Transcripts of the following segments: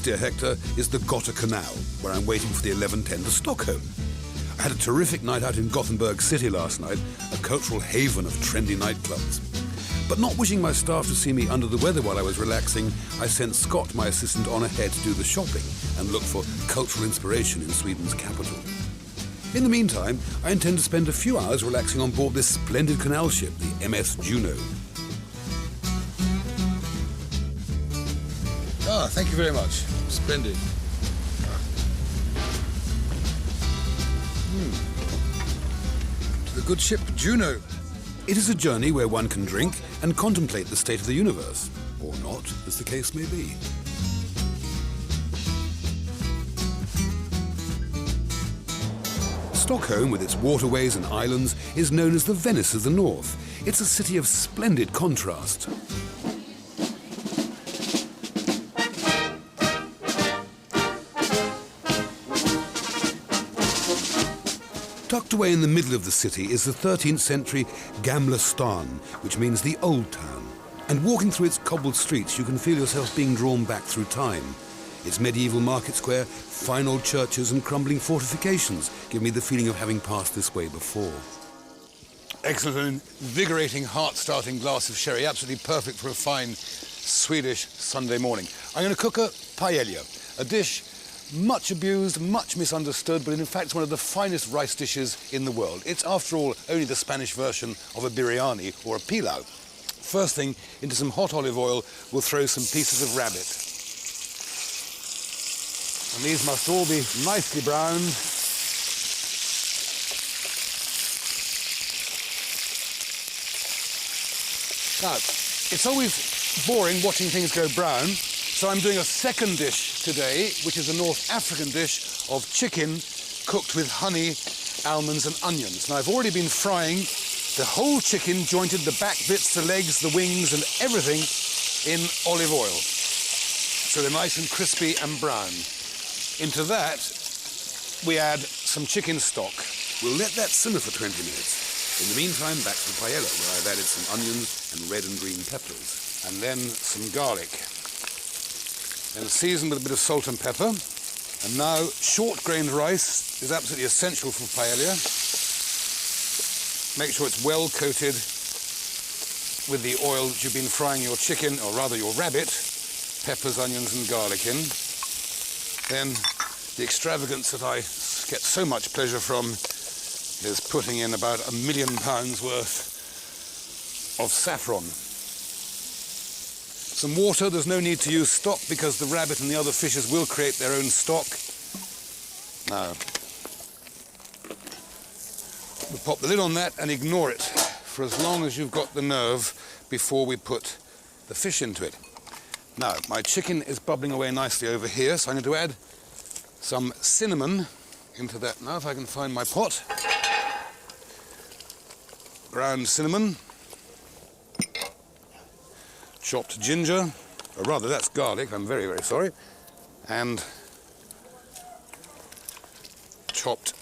dear Hector, is the Gotha Canal, where I'm waiting for the 11:10 to Stockholm. I had a terrific night out in Gothenburg City last night, a cultural haven of trendy nightclubs. But not wishing my staff to see me under the weather while I was relaxing, I sent Scott, my assistant, on ahead to do the shopping and look for cultural inspiration in Sweden's capital. In the meantime, I intend to spend a few hours relaxing on board this splendid canal ship, the MS Juno. Ah, thank you very much. Splendid. To the good ship Juno. It is a journey where one can drink and contemplate the state of the universe, or not, as the case may be. Stockholm, with its waterways and islands, is known as the Venice of the North. It's a city of splendid contrast. Tucked away in the middle of the city is the 13th century Gamla Stan, which means the Old Town. And walking through its cobbled streets, you can feel yourself being drawn back through time. Its medieval market square, fine old churches and crumbling fortifications give me the feeling of having passed this way before. Excellent and invigorating, heart-starting glass of sherry, absolutely perfect for a fine Swedish Sunday morning. I'm going to cook a paella, a dish much abused, much misunderstood, but in fact one of the finest rice dishes in the world. It's, after all, only the Spanish version of a biryani or a pilau. First thing, into some hot olive oil, we'll throw some pieces of rabbit. And these must all be nicely browned. Now, it's always boring watching things go brown, so I'm doing a second dish today, which is a North African dish of chicken cooked with honey, almonds and onions. Now, I've already been frying the whole chicken, jointed the back bits, the legs, the wings and everything in olive oil. So they're nice and crispy and brown. Into that, we add some chicken stock. We'll let that simmer for 20 minutes. In the meantime, back to the paella, where I've added some onions and red and green peppers. And then some garlic. Then season with a bit of salt and pepper. And now, short-grained rice is absolutely essential for paella. Make sure it's well coated with the oil that you've been frying your chicken, or rather your rabbit, peppers, onions and garlic in. Then the extravagance that I get so much pleasure from is putting in about £1 million worth of saffron. Some water. There's no need to use stock because the rabbit and the other fishes will create their own stock. Now, we'll pop the lid on that and ignore it for as long as you've got the nerve before we put the fish into it. Now, my chicken is bubbling away nicely over here, so I'm going to add some cinnamon into that now, if I can find my pot. Ground cinnamon. Chopped ginger, or rather that's garlic, I'm very, very sorry. And chopped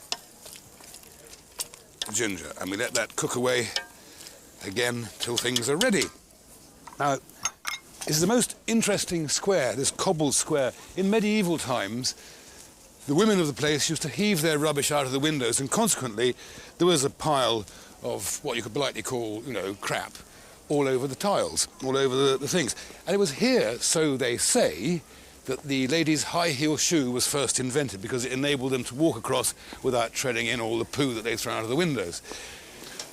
ginger. And we let that cook away again till things are ready. Now, this is the most interesting square, this cobbled square. In medieval times, the women of the place used to heave their rubbish out of the windows, and consequently, there was a pile of what you could politely call, you know, crap, all over the tiles, all over the things. And it was here, so they say, that the ladies' high heel shoe was first invented, because it enabled them to walk across without treading in all the poo that they throw out of the windows.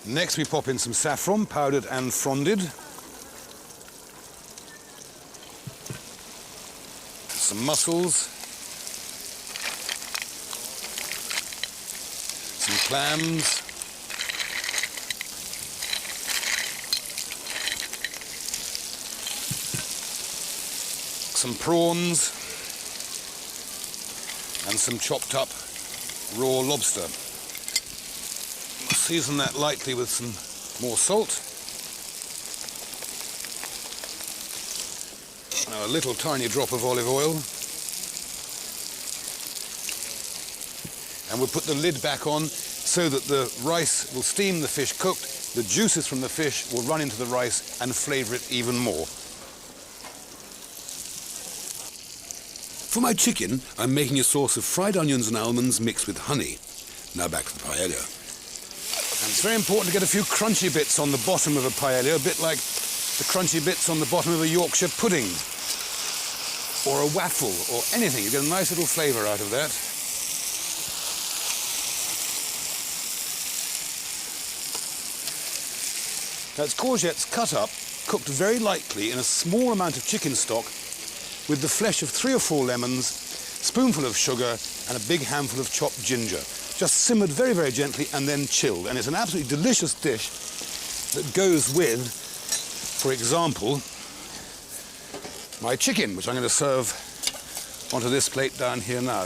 Next, we pop in some saffron, powdered and fronded. Some mussels, some clams, some prawns, and some chopped up raw lobster. Season that lightly with some more salt. Now a little tiny drop of olive oil. And we'll put the lid back on so that the rice will steam the fish cooked. The juices from the fish will run into the rice and flavour it even more. For my chicken, I'm making a sauce of fried onions and almonds mixed with honey. Now back to the paella. And it's very important to get a few crunchy bits on the bottom of a paella, a bit like the crunchy bits on the bottom of a Yorkshire pudding or a waffle or anything. You get a nice little flavour out of that. That's courgettes cut up, cooked very lightly in a small amount of chicken stock with the flesh of 3 or 4 lemons, spoonful of sugar and a big handful of chopped ginger. Just simmered very, very gently and then chilled. And it's an absolutely delicious dish that goes with, for example, my chicken, which I'm going to serve onto this plate down here now.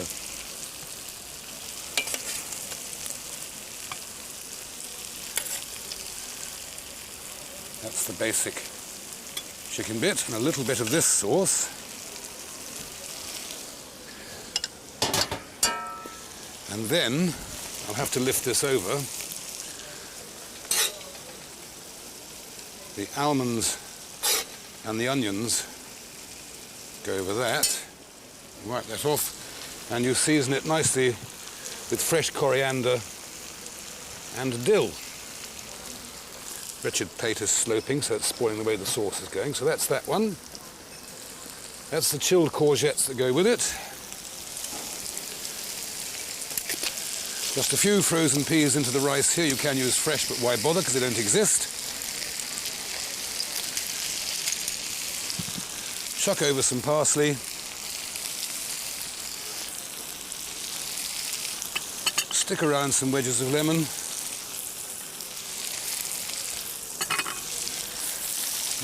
That's the basic chicken bit, and a little bit of this sauce. And then I'll have to lift this over. The almonds and the onions go over that. Wipe that off, and you season it nicely with fresh coriander and dill. Wretched plate is sloping, so it's spoiling the way the sauce is going. So that's that one. That's the chilled courgettes that go with it. Just a few frozen peas into the rice here. You can use fresh, but why bother, because they don't exist. Chuck over some parsley. Stick around some wedges of lemon.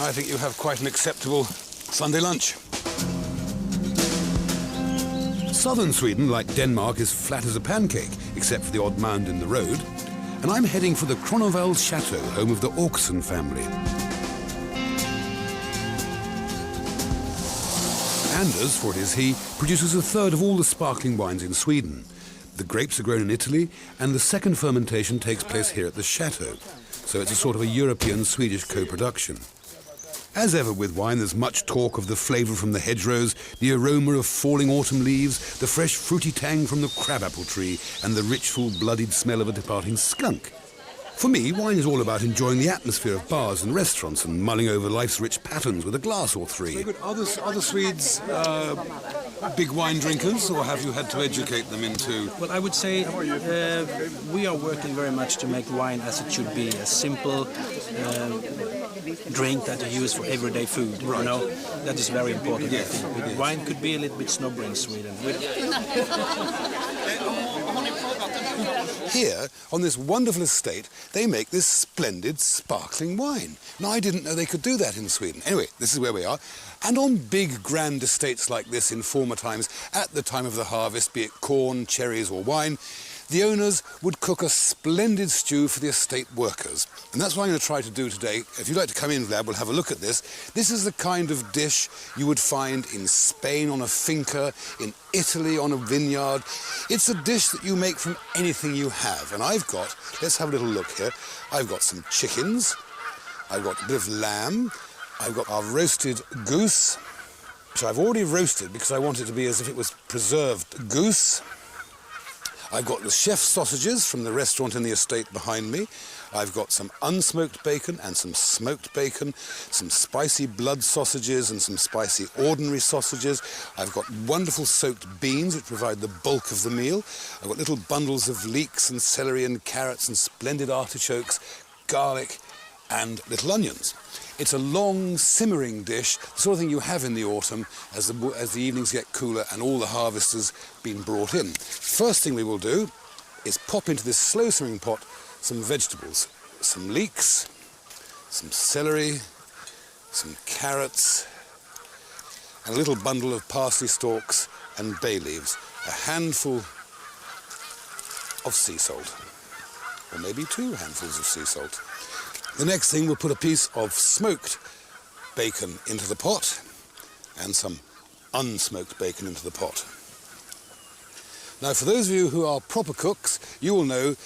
I think you have quite an acceptable Sunday lunch. Southern Sweden, like Denmark, is flat as a pancake, except for the odd mound in the road. And I'm heading for the Kronovald Chateau, home of the Aukson family. Anders, for it is he, produces a third of all the sparkling wines in Sweden. The grapes are grown in Italy, and the second fermentation takes place here at the chateau. So it's a sort of a European-Swedish co-production. As ever with wine, there's much talk of the flavour from the hedgerows, the aroma of falling autumn leaves, the fresh fruity tang from the crabapple tree, and the rich, full-blooded smell of a departing skunk. For me, wine is all about enjoying the atmosphere of bars and restaurants and mulling over life's rich patterns with a glass or three. Very good. Are the Swedes big wine drinkers, or have you had to educate them into... Well, I would say we are working very much to make wine as it should be, a simple drink that you use for everyday food. Right. You know, that is very important. Yes. I think. Wine could be a little bit snobbery in Sweden. Here, on this wonderful estate, they make this splendid, sparkling wine. Now, I didn't know they could do that in Sweden. Anyway, this is where we are. And on big, grand estates like this in former times, at the time of the harvest, be it corn, cherries or wine, the owners would cook a splendid stew for the estate workers. And that's what I'm going to try to do today. If you'd like to come in, Vlad, we'll have a look at this. This is the kind of dish you would find in Spain on a finca, in Italy on a vineyard. It's a dish that you make from anything you have. And I've got, let's have a little look here. I've got some chickens. I've got a bit of lamb. I've got our roasted goose, which I've already roasted because I want it to be as if it was preserved goose. I've got the chef sausages from the restaurant in the estate behind me. I've got some unsmoked bacon and some smoked bacon, some spicy blood sausages and some spicy ordinary sausages. I've got wonderful soaked beans, which provide the bulk of the meal. I've got little bundles of leeks and celery and carrots and splendid artichokes, garlic and little onions. It's a long, simmering dish, the sort of thing you have in the autumn as the evenings get cooler and all the harvest has been brought in. First thing we will do is pop into this slow simmering pot some vegetables, some leeks, some celery, some carrots, and a little bundle of parsley stalks and bay leaves, a handful of sea salt, or maybe 2 handfuls of sea salt. The next thing, we'll put a piece of smoked bacon into the pot and some unsmoked bacon into the pot. Now, for those of you who are proper cooks, you will know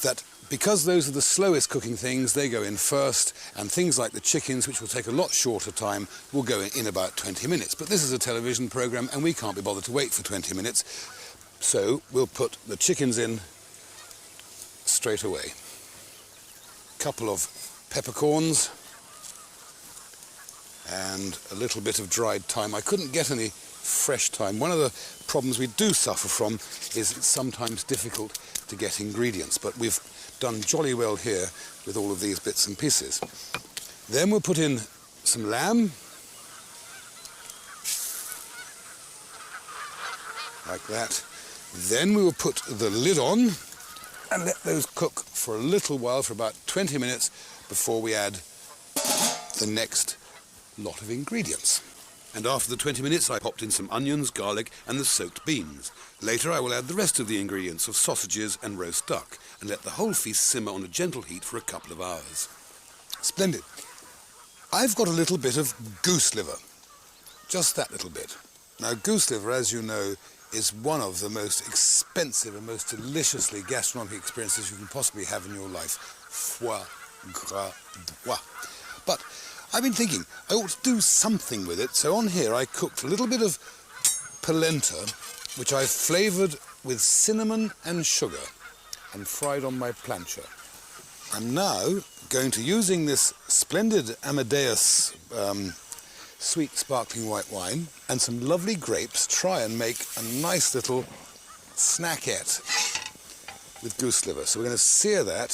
that because those are the slowest cooking things, they go in first, and things like the chickens, which will take a lot shorter time, will go in about 20 minutes. But this is a television programme, and we can't be bothered to wait for 20 minutes, so we'll put the chickens in straight away. Couple of peppercorns and a little bit of dried thyme. I couldn't get any fresh thyme. One of the problems we do suffer from is it's sometimes difficult to get ingredients, but we've done jolly well here with all of these bits and pieces. Then we'll put in some lamb, like that. Then we will put the lid on and let those cook for a little while, for about 20 minutes, before we add the next lot of ingredients. And after the 20 minutes, I popped in some onions, garlic, and the soaked beans. Later, I will add the rest of the ingredients of sausages and roast duck, and let the whole feast simmer on a gentle heat for a couple of hours. Splendid. I've got a little bit of goose liver. Just that little bit. Now, goose liver, as you know, is one of the most expensive and most deliciously gastronomic experiences you can possibly have in your life. Foie gras d'oie. But I've been thinking, I ought to do something with it, so on here I cooked a little bit of polenta, which I flavoured with cinnamon and sugar and fried on my plancha. I'm now going to, using this splendid Amadeus sweet sparkling white wine and some lovely grapes, try and make a nice little snackette with goose liver. So we're going to sear that.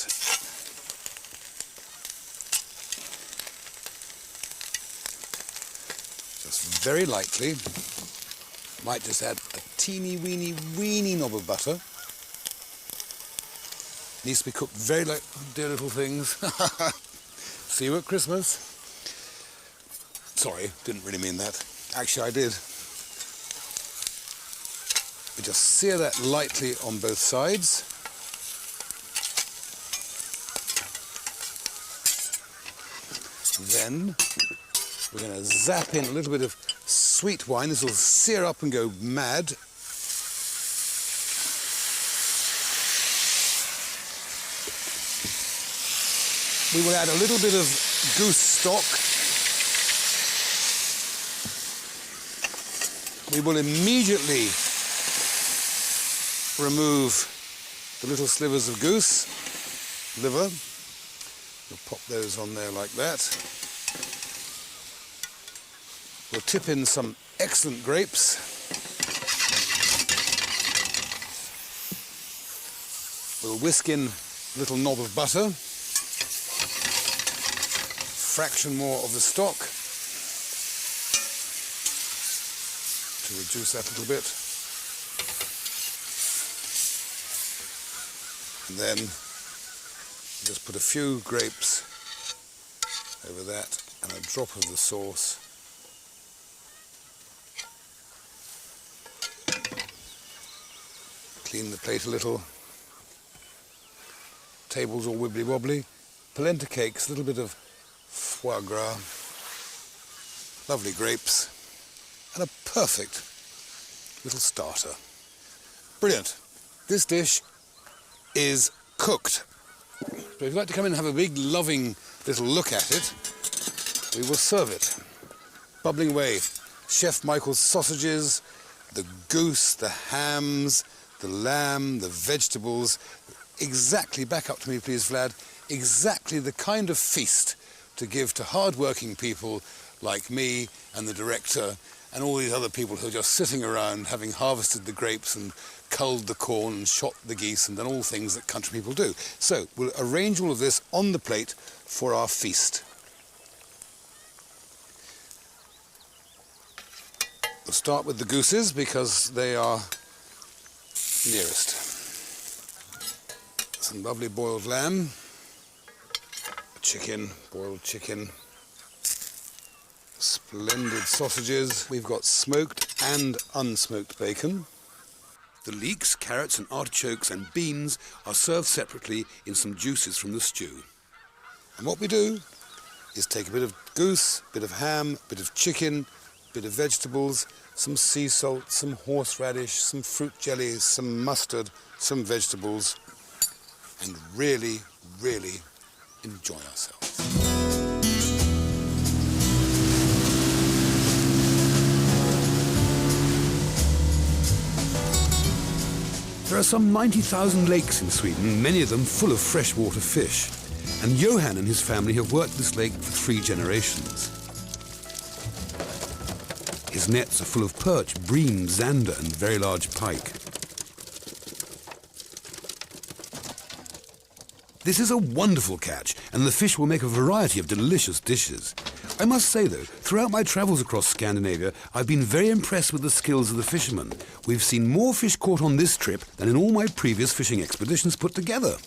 Just very lightly. Might just add a teeny weeny knob of butter. Needs to be cooked very light, dear little things. See you at Christmas. Sorry, didn't really mean that. Actually, I did. We just sear that lightly on both sides. Then we're going to zap in a little bit of sweet wine. This will sear up and go mad. We will add a little bit of goose stock. We will immediately remove the little slivers of goose liver. We'll pop those on there like that. We'll tip in some excellent grapes. We'll whisk in a little knob of butter. Fraction more of the stock. To reduce that a little bit. And then just put a few grapes over that and a drop of the sauce. Clean the plate a little. Table's all wibbly wobbly. Polenta cakes, a little bit of foie gras. Lovely grapes. And a perfect little starter. Brilliant. This dish is cooked. So if you'd like to come in and have a big, loving little look at it, we will serve it. Bubbling away. Chef Michael's sausages, the goose, the hams, the lamb, the vegetables. Exactly, back up to me please, Vlad, exactly the kind of feast to give to hard-working people like me and the director and all these other people who are just sitting around having harvested the grapes and culled the corn and shot the geese and done all things that country people do. So we'll arrange all of this on the plate for our feast. We'll start with the gooses because they are nearest. Some lovely boiled lamb, chicken, boiled chicken, splendid sausages. We've got smoked and unsmoked bacon. The leeks, carrots and artichokes and beans are served separately in some juices from the stew. And what we do is take a bit of goose, a bit of ham, a bit of chicken, a bit of vegetables, some sea salt, some horseradish, some fruit jellies, some mustard, some vegetables, and really, really enjoy ourselves. There are some 90,000 lakes in Sweden, many of them full of freshwater fish. And Johan and his family have worked this lake for 3 generations. His nets are full of perch, bream, zander and very large pike. This is a wonderful catch, and the fish will make a variety of delicious dishes. I must say, though, throughout my travels across Scandinavia, I've been very impressed with the skills of the fishermen. We've seen more fish caught on this trip than in all my previous fishing expeditions put together.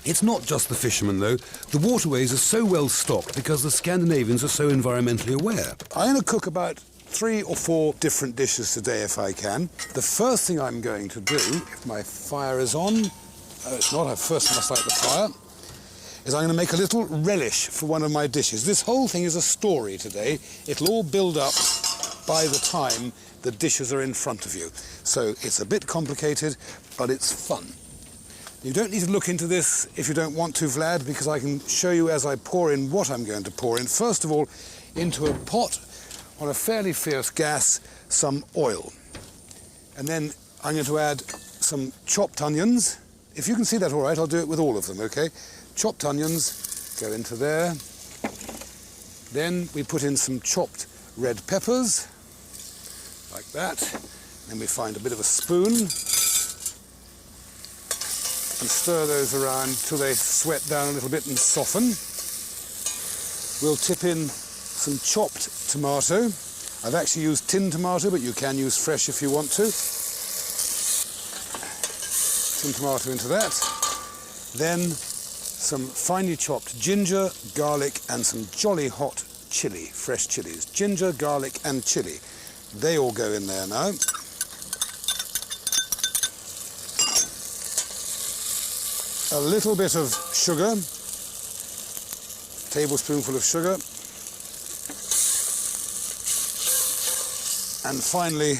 It's not just the fishermen, though. The waterways are so well stocked because the Scandinavians are so environmentally aware. I'm going to cook about 3 or 4 different dishes today if I can. The first thing I'm going to do, if my fire is on, it's not, I first must light the fire, is I'm going to make a little relish for one of my dishes. This whole thing is a story today. It'll all build up by the time the dishes are in front of you. So it's a bit complicated, but it's fun. You don't need to look into this if you don't want to, Vlad, because I can show you as I pour in what I'm going to pour in. First of all, into a pot on a fairly fierce gas, some oil. And then I'm going to add some chopped onions. If you can see that all right, I'll do it with all of them, okay? Chopped onions go into there. Then we put in some chopped red peppers, like that. Then we find a bit of a spoon and stir those around till they sweat down a little bit and soften. We'll tip in some chopped tomato. I've actually used tinned tomato, but you can use fresh if you want to. Some tomato into that. Then some finely chopped ginger, garlic, and some jolly hot chili, fresh chilies. Ginger, garlic, and chili. They all go in there now. A little bit of sugar, tablespoonful of sugar. And finally,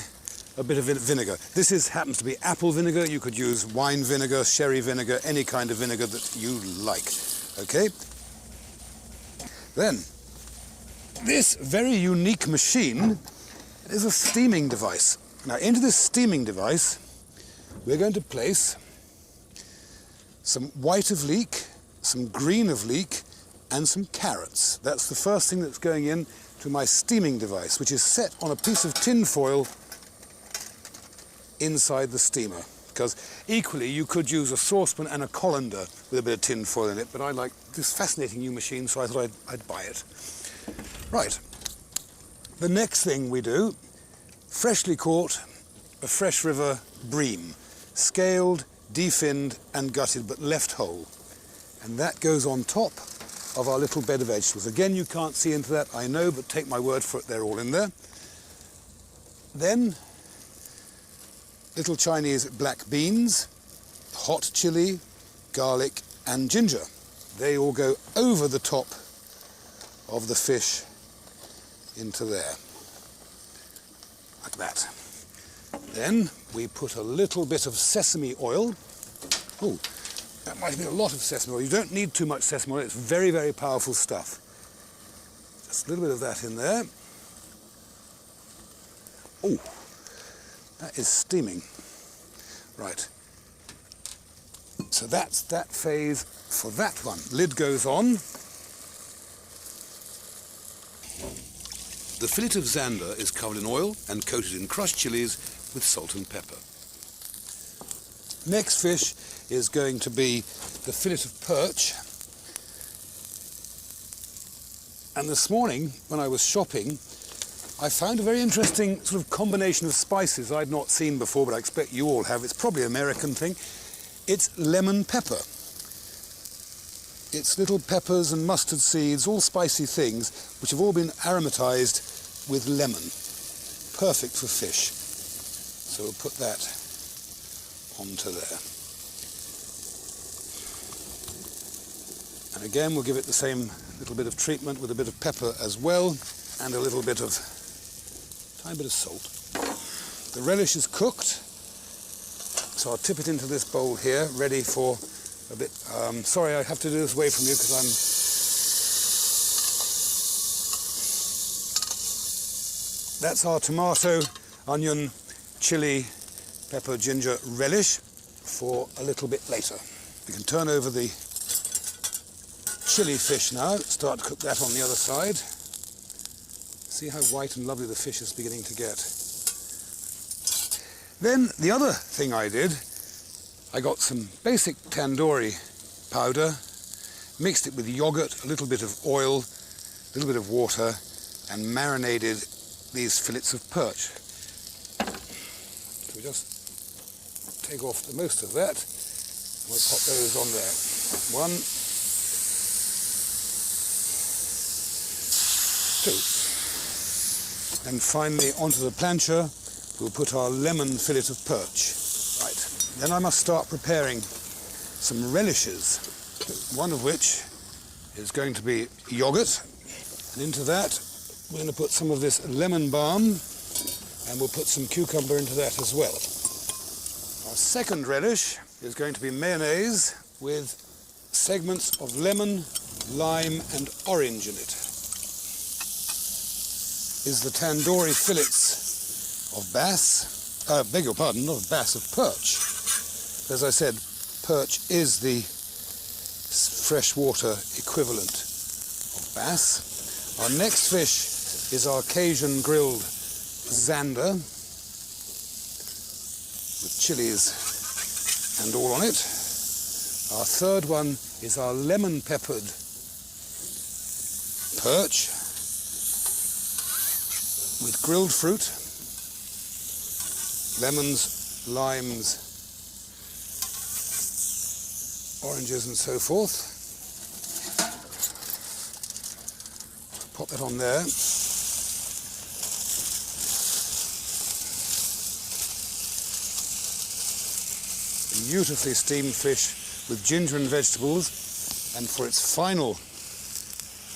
a bit of vinegar. This happens to be apple vinegar. You could use wine vinegar, sherry vinegar, any kind of vinegar that you like. Okay? Then, this very unique machine is a steaming device. Now, into this steaming device, we're going to place some white of leek, some green of leek, and some carrots. That's the first thing that's going in to my steaming device, which is set on a piece of tin foil inside the steamer. Because equally, you could use a saucepan and a colander with a bit of tin foil in it, but I like this fascinating new machine, so I thought I'd buy it. Right. The next thing we do, freshly caught, a fresh river bream, scaled, definned and gutted, but left whole. And that goes on top of our little bed of vegetables. Again, you can't see into that, I know, but take my word for it, they're all in there. Then, little Chinese black beans, hot chili, garlic and ginger. They all go over the top of the fish into there, like that. Then we put a little bit of sesame oil. Oh, that might have been a lot of sesame oil. You don't need too much sesame oil, it's very, very powerful stuff. Just a little bit of that in there. Oh, that is steaming. Right. So that's that phase for that one. Lid goes on. The fillet of zander is covered in oil and coated in crushed chilies with salt and pepper. Next fish is going to be the fillet of perch. And this morning, when I was shopping, I found a very interesting sort of combination of spices I'd not seen before, but I expect you all have. It's probably an American thing. It's lemon pepper. It's little peppers and mustard seeds, all spicy things, which have all been aromatized with lemon. Perfect for fish. So we'll put that onto there. And again, we'll give it the same little bit of treatment with a bit of pepper as well, and a little bit of, tiny bit of salt. The relish is cooked, so I'll tip it into this bowl here, ready for a bit. Sorry, I have to do this away from you because That's our tomato, onion, chilli, pepper, ginger relish for a little bit later. We can turn over the chili fish now, start to cook that on the other side. See how white and lovely the fish is beginning to get. Then the other thing I did, I got some basic tandoori powder, mixed it with yogurt, a little bit of oil, a little bit of water, and marinated these fillets of perch. So we just take off the most of that, and we'll pop those on there. 1, 2. And finally, onto the plancha, we'll put our lemon fillet of perch. Right. Then I must start preparing some relishes, one of which is going to be yogurt. And into that, we're going to put some of this lemon balm, and we'll put some cucumber into that as well. Our second relish is going to be mayonnaise with segments of lemon, lime, and orange in it. Is the tandoori fillets of bass, beg your pardon, not of bass, of perch. As I said, perch is the freshwater equivalent of bass. Our next fish is our Cajun grilled zander with chilies and all on it. Our third one is our lemon peppered perch with grilled fruit, lemons, limes, oranges and so forth. Pop that on there. Beautifully steamed fish with ginger and vegetables, and for its final,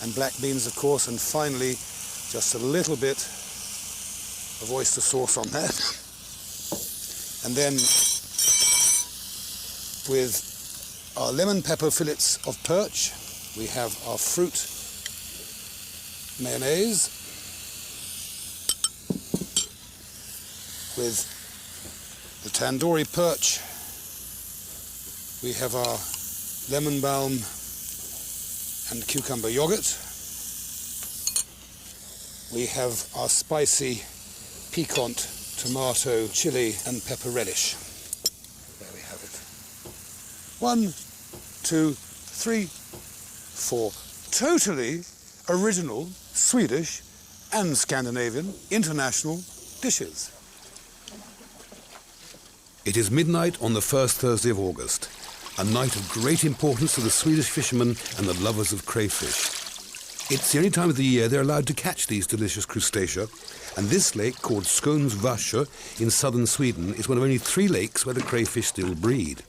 and black beans of course, and finally just a little bit of oyster sauce on that. And then with our lemon pepper fillets of perch, we have our fruit mayonnaise with the tandoori perch. We have our lemon balm and cucumber yogurt. We have our spicy piquant tomato, chili and pepper relish. There we have it. 1, 2, 3, 4. Totally original Swedish and Scandinavian international dishes. It is midnight on the first Thursday of August, a night of great importance to the Swedish fishermen and the lovers of crayfish. It's the only time of the year they're allowed to catch these delicious crustacea, and this lake, called Skånsvarsö in southern Sweden, is one of only 3 lakes where the crayfish still breed.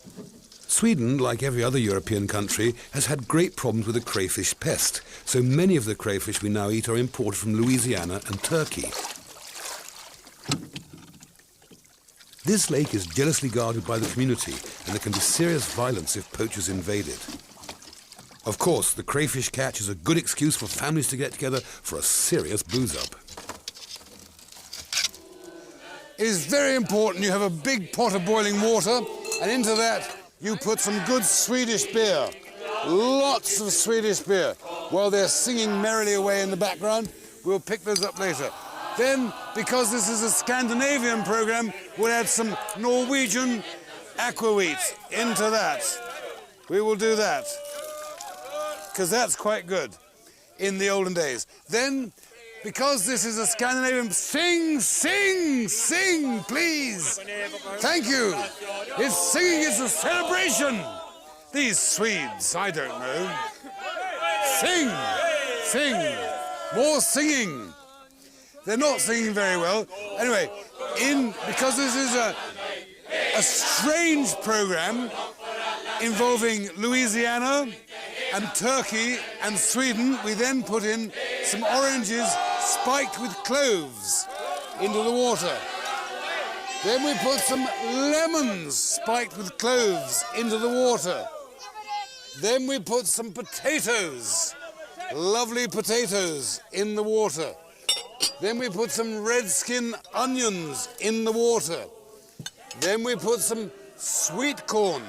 Sweden, like every other European country, has had great problems with the crayfish pest, so many of the crayfish we now eat are imported from Louisiana and Turkey. This lake is jealously guarded by the community, and there can be serious violence if poachers invade it. Of course, the crayfish catch is a good excuse for families to get together for a serious booze-up. It is very important you have a big pot of boiling water, and into that you put some good Swedish beer. Lots of Swedish beer. While they're singing merrily away in the background, we'll pick those up later. Then, because this is a Scandinavian program, we'll add some Norwegian aquavit into that. We will do that, because that's quite good in the olden days. Then, because this is a Scandinavian, sing, sing, sing, please. Thank you. It's singing, it's a celebration. These Swedes, I don't know. Sing, sing, more singing. They're not singing very well. Anyway, because this is a strange program involving Louisiana and Turkey and Sweden, we then put in some oranges spiked with cloves into the water. Then we put some lemons spiked with cloves into the water. Then we put some potatoes, lovely potatoes, in the water. Then we put some red skin onions in the water. Then we put some sweet corn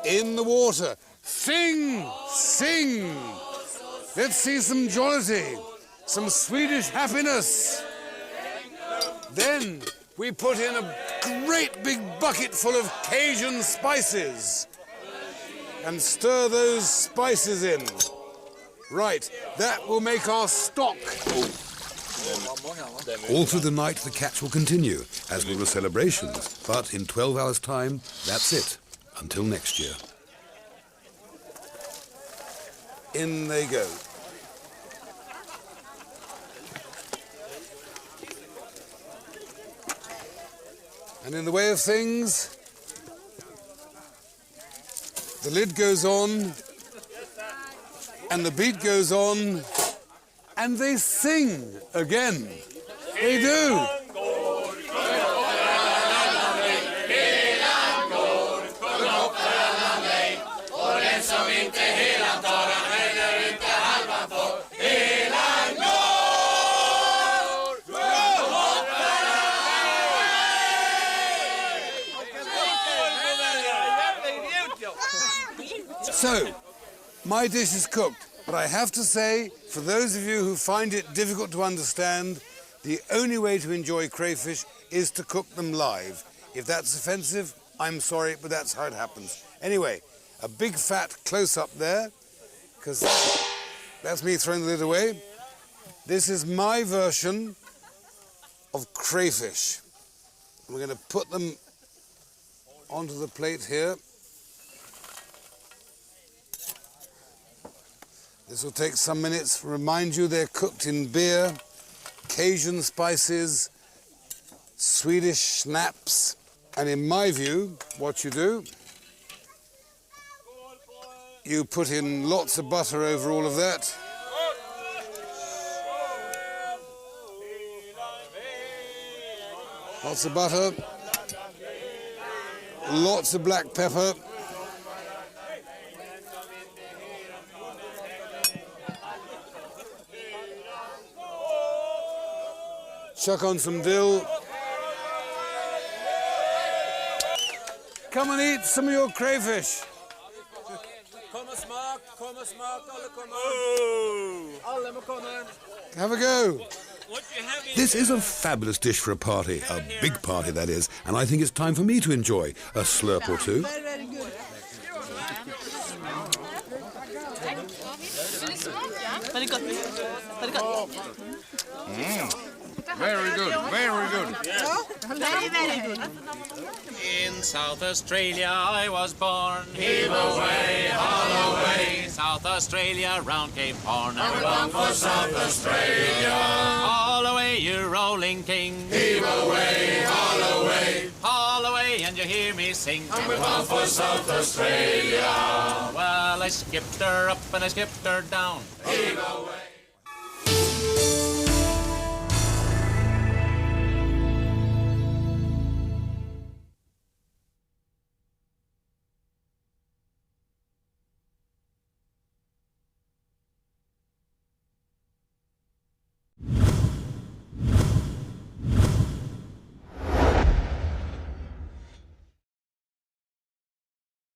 in the water. Sing, sing. Let's see some jollity, some Swedish happiness. Then we put in a great big bucket full of Cajun spices and stir those spices in. Right, that will make our stock. All through the night, the catch will continue, as will the celebrations. But in 12 hours' time, that's it. Until next year. In they go. And in the way of things, the lid goes on, and the beat goes on, and they sing again. They do. So, my dish is cooked, but I have to say, for those of you who find it difficult to understand, the only way to enjoy crayfish is to cook them live. If that's offensive, I'm sorry, but that's how it happens. Anyway, a big fat close-up there, because that's me throwing the lid away. This is my version of crayfish. We're going to put them onto the plate here. This will take some minutes. Remind you, they're cooked in beer, Cajun spices, Swedish schnapps, and in my view, what you do, you put in lots of butter over all of that. Lots of butter, lots of black pepper. Chuck on some dill. Come and eat some of your crayfish. Have a go. This is a fabulous dish for a party, a big party that is, and I think it's time for me to enjoy a slurp or two. Very good. Very good. Very good. Very good, very good. Very, very good. In South Australia I was born. Heave away, haul away. South Australia round Cape Horn. And we're bound for South Australia. Haul away, you rolling king. Heave away, haul away. Haul away and you hear me sing. And we're bound for South Australia. Well, I skipped her up and I skipped her down. Heave away.